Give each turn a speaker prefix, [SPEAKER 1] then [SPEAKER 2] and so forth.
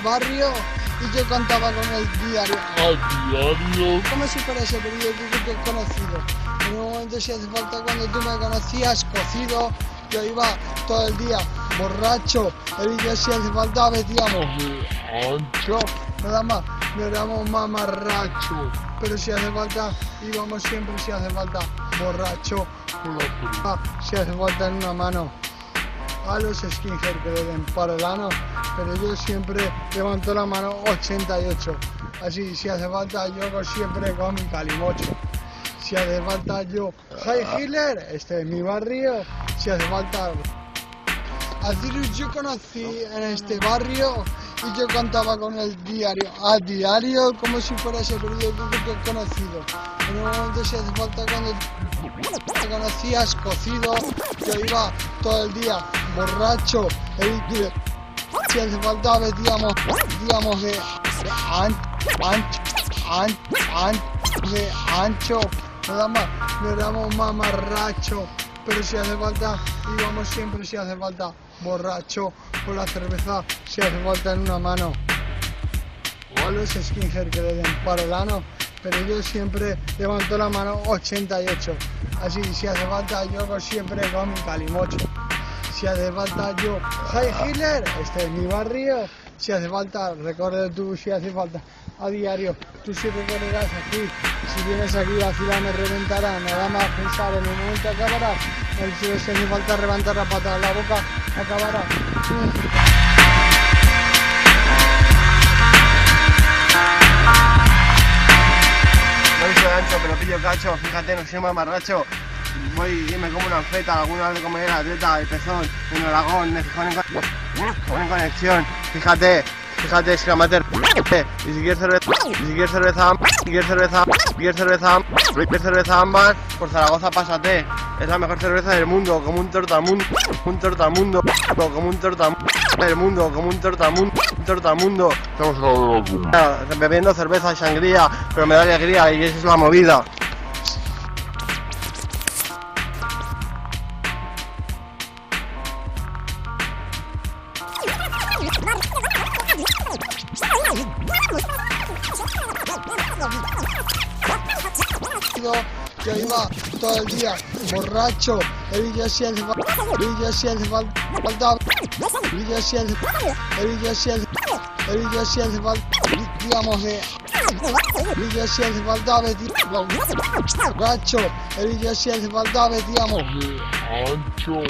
[SPEAKER 1] barrio y yo cantaba con el diario.
[SPEAKER 2] ¿A diario?
[SPEAKER 1] Como si fuera ese periódico que he conocido. En un momento, si hace falta, cuando tú me conocías, cocido, yo iba todo el día borracho. Él y yo, si hace falta, vestíamos ancho. Nada más, no éramos mamarracho. Pero si hace falta, íbamos siempre, si hace falta, borracho. Si hace falta en una mano. A los skinhead que le den para el ano, pero yo siempre levanto la mano 88. Así, si hace falta, yo siempre con mi calimocho. Si hace falta, yo, Heil Hitler, este es mi barrio. Si hace falta, a Cirus yo conocí en este barrio y yo cantaba con el diario, a diario, como si fuera ese periódico que he conocido. En un momento, si hace falta, cuando te conocías, cocido, yo iba todo el día borracho. Si hace falta, vestíamos de ancho, nada más, no éramos mamarracho. Pero si hace falta, íbamos siempre, si hace falta, borracho, con la cerveza, si hace falta en una mano. O a los skinhead que le den para el ano, pero yo siempre levanto la mano 88. Así, si hace falta, yo siempre con mi calimocho. Si hace falta, yo, Heil Hitler, este es mi barrio. Si hace falta, recorre tú, si hace falta, a diario. Tú si recorrerás aquí, si vienes aquí, la ciudad me reventará. Nada más pensar, en un momento acabará. Si hace falta reventar la pata en la boca, acabará.
[SPEAKER 3] No soy ancho, pero pillo cacho, fíjate, no soy mamarracho. Voy y me como una feta, alguna vez de comer la teta, el pezón, en Aragón, en Gijón en conexión, fíjate, exclamater, y si quieres cerveza ambas, por Zaragoza pásate, es la mejor cerveza del mundo, como un tortamundo, estamos bebiendo cerveza y sangría, pero me da alegría y esa es la movida.
[SPEAKER 1] Yo iba todo el día borracho, él y yo si hace falta, digamos de borracho, él y yo si hace falta, vestíamos
[SPEAKER 2] Ancho.